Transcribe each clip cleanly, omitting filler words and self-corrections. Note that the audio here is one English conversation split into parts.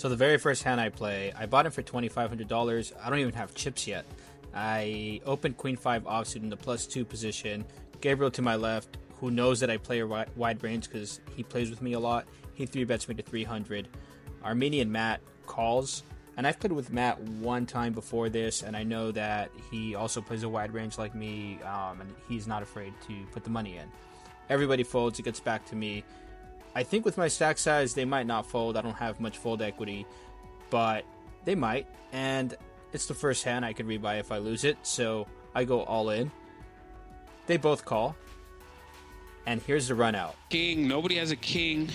So the very first hand I play, I bought it for $2,500. I don't even have chips yet. I opened Queen 5 offsuit in the +2 position. Gabriel to my left, who knows that I play a wide range because he plays with me a lot. He 3-bets me to 300. Armenian Matt calls. And I've played with Matt one time before this, and I know that he also plays a wide range like me, and he's not afraid to put the money in. Everybody folds. It gets back to me. I think with my stack size, they might not fold. I don't have much fold equity, but they might. And it's the first hand I could rebuy if I lose it, so I go all in. They both call. And here's the run out. King. Nobody has a king.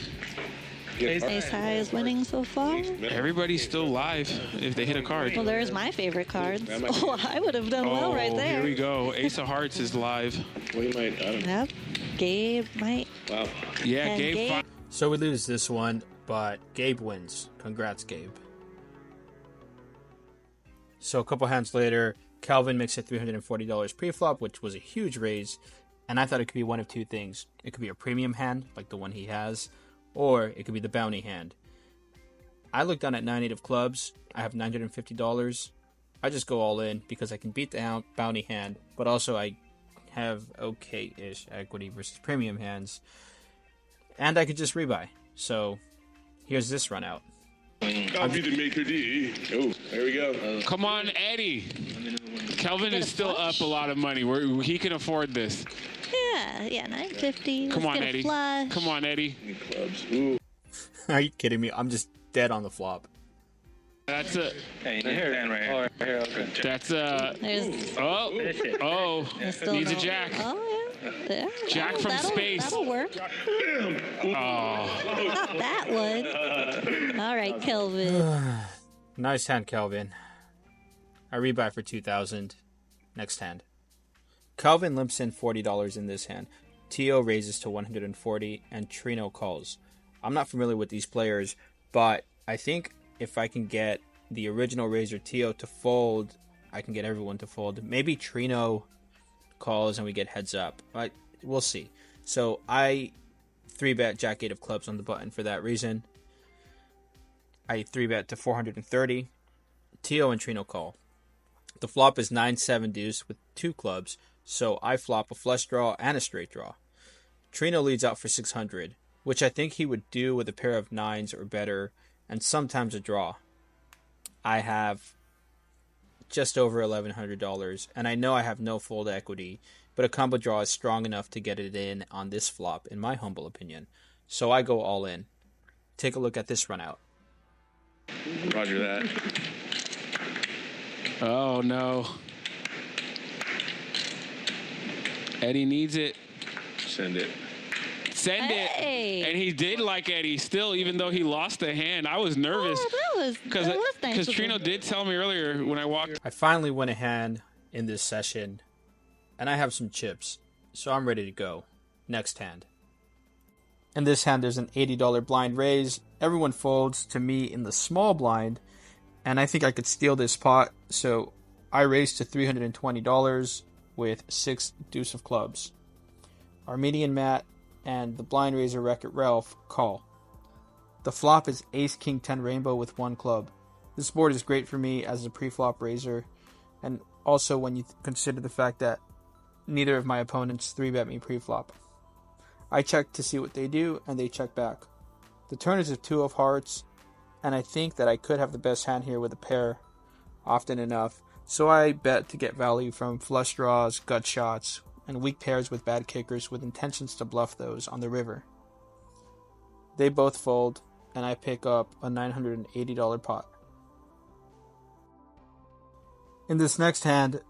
Ace high is winning so far. Everybody's still live if they hit a card. Well, there's my favorite cards. Oh, I would have done well right there. Here we go. Ace of Hearts is live. We might, I don't know. Yep. Gabe might. Wow. Yeah, And Gabe. So we lose this one, but Gabe wins. Congrats, Gabe. So a couple hands later, Calvin makes it $340 pre-flop, which was a huge raise. And I thought it could be one of two things. It could be a premium hand, like the one he has, or it could be the bounty hand. I looked down at 9-8 of clubs. I have $950. I just go all in because I can beat the bounty hand, but also I have okay-ish equity versus premium hands. And I could just rebuy. So here's this run out. I'll be the maker D. Oh, there we go. Come on, Eddie. Kelvin is still up a lot of money. He can afford this. Yeah, 950. Come on, Let's get a Eddie. flush. Come on, Eddie. Clubs. Ooh. Are you kidding me? I'm just dead on the flop. That's a. Hey, here, right here. Oh, right here, okay. That's a. There's Oh. still Needs a no- jack. Oh, yeah. Jack from space. That'll work. Oh. Not that one. All right, Kelvin. Nice hand, Calvin. I rebuy for $2,000. Next hand. Calvin limps in $40 in this hand. Tio raises to $140, and Trino calls. I'm not familiar with these players, but I think if I can get the original raiser Tio to fold, I can get everyone to fold. Maybe Trino calls and we get heads up, but we'll see. So I 3-bet Jack 8 of clubs on the button for that reason. I 3-bet to 430. Tio and Trino call. The flop is 9-7 deuce with 2 clubs, so I flop a flush draw and a straight draw. Trino leads out for 600, which I think he would do with a pair of 9s or better, and sometimes a draw. I have just over $1,100, and I know I have no fold equity, but a combo draw is strong enough to get it in on this flop, in my humble opinion. So I go all in. Take a look at this run out. Roger that. Oh, no. Eddie needs it. Send it. Send Hey. it. And he did like Eddie still, even though he lost the hand. I was nervous. Oh, that was nice. Because of him. Trino did tell me earlier when I walked. I finally win a hand in this session, and I have some chips, so I'm ready to go. Next hand. In this hand, there's an $80 blind raise. Everyone folds to me in the small blind, and I think I could steal this pot, so I raise to $320 with 6 deuce of clubs. Armenian Matt and the blind raiser Wreck-It Ralph call. The flop is Ace King 10 Rainbow with 1 club. This board is great for me as a pre-flop raiser, and also when you consider the fact that neither of my opponents 3-bet me pre-flop. I check to see what they do, and they check back. The turn is a 2 of hearts, and I think that I could have the best hand here with a pair often enough, so I bet to get value from flush draws, gut shots, and weak pairs with bad kickers with intentions to bluff those on the river. They both fold, and I pick up a $980 pot. In this next hand,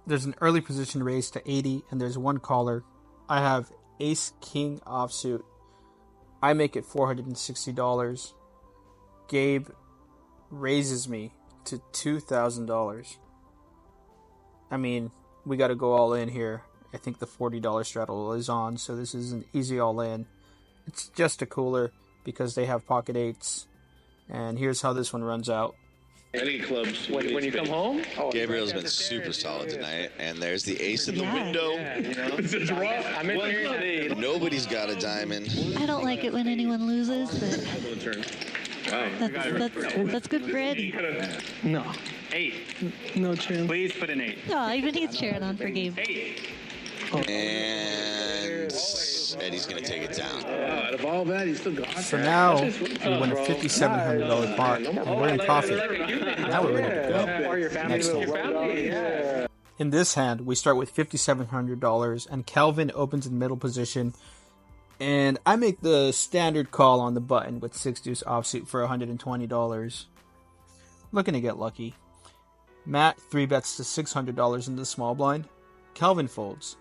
there's an early position raise to 80, and there's 1 caller. I have Ace King offsuit. I make it $460. Gabe raises me to $2,000. I mean, we got to go all in here. I think the $40 straddle is on, so this is an easy all in. It's just a cooler because they have pocket 8s. And here's how this one runs out. Any clubs. When you come home, Gabriel's been super solid tonight, and there's the ace in the window. It's a draw. I'm in here today. Nobody's got a diamond. I don't like it when anyone loses, but Turn. That's good for Eddie. No. 8. No chance. Please put an 8. Oh, even he's cheering on for Gabe. 8. And Eddie's going to take it down. Out of all that, he's still got So now we win a $5,700 pot, and we're in profit. Now we're ready to go. Or your family. Next hand. In this hand, we start with $5,700, and Calvin opens in middle position, and I make the standard call on the button with 6-deuce offsuit for $120. Looking to get lucky. Matt 3-bets to $600 in the small blind. Calvin folds.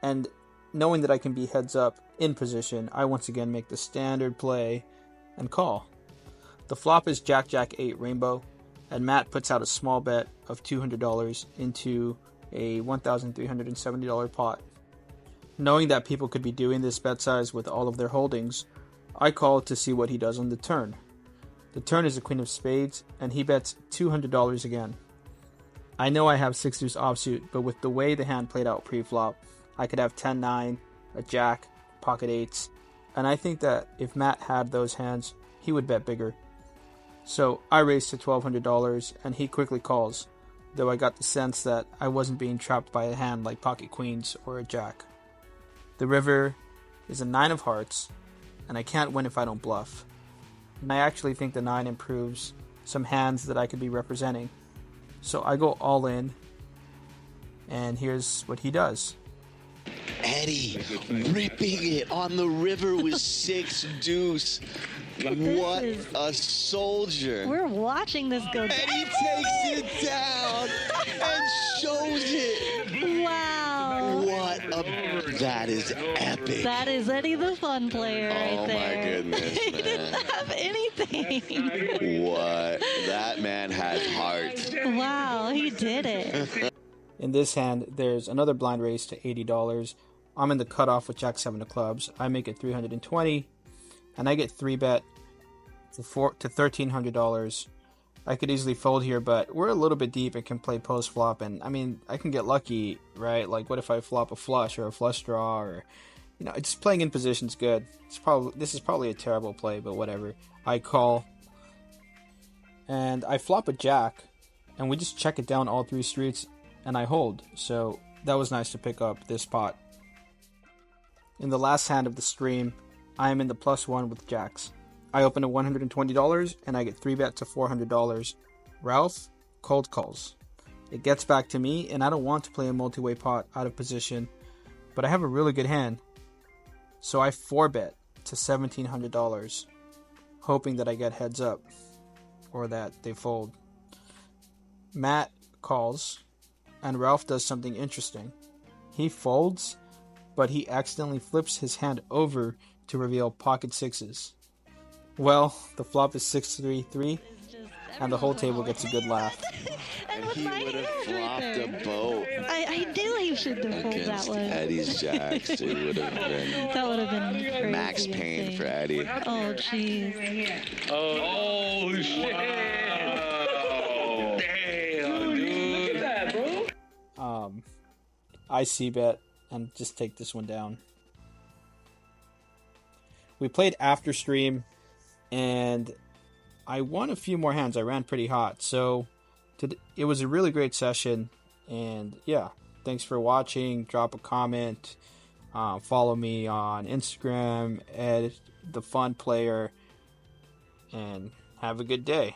And knowing that I can be heads up in position, I once again make the standard play and call. The flop is Jack-Jack 8 rainbow, and Matt puts out a small bet of $200 into a $1,370 pot. Knowing that people could be doing this bet size with all of their holdings, I call to see what he does on the turn. The turn is a queen of spades, and he bets $200 again. I know I have 6-deuce offsuit, but with the way the hand played out pre-flop, I could have 10-9, a jack, pocket eights, and I think that if Matt had those hands, he would bet bigger. So I raise to $1,200, and he quickly calls, though I got the sense that I wasn't being trapped by a hand like pocket queens or a jack. The river is a 9 of hearts, and I can't win if I don't bluff. And I actually think the 9 improves some hands that I could be representing. So I go all in, and here's what he does. Eddie ripping it on the river with 6-deuce. What a soldier. We're watching this go down. Eddie takes it down and shows it. Wow. That is epic. That is Eddie the fun player right there. Oh my goodness, He man. didn't have anything. What? That man has heart. Wow, he did it. In this hand, there's another blind raise to $80. I'm in the cutoff with Jack 7 of clubs. I make it $320, and I get 3-bet to $1,300. I could easily fold here, but we're a little bit deep and can play post flop, and I mean, I can get lucky, right? Like, what if I flop a flush or a flush draw, or just playing in position's good. This is probably a terrible play, but whatever. I call, and I flop a jack, and we just check it down all 3 streets, and I hold. So that was nice to pick up this pot. In the last hand of the stream, I am in the +1 with jacks. I open at $120, and I get 3-bet to $400. Ralph cold calls. It gets back to me, and I don't want to play a multi-way pot out of position, but I have a really good hand. So I 4-bet to $1,700, hoping that I get heads up, or that they fold. Matt calls, and Ralph does something interesting. He folds, but he accidentally flips his hand over to reveal pocket sixes. Well, the flop is 6-3-3, and the whole table gets a good laugh. And He would have flopped a boat I knew he should have folded that against one. Eddie's jacks. It would have been That would have been crazy. max pain insane. for Eddie. Oh, jeez. Oh, shit. Damn, dude. Look at that, bro. I c-bet and just take this one down. We played after stream, and I won a few more hands. I ran pretty hot, so it was a really great session. And yeah, thanks for watching. Drop a comment. Follow me on Instagram, Ed the Fun Player, and have a good day.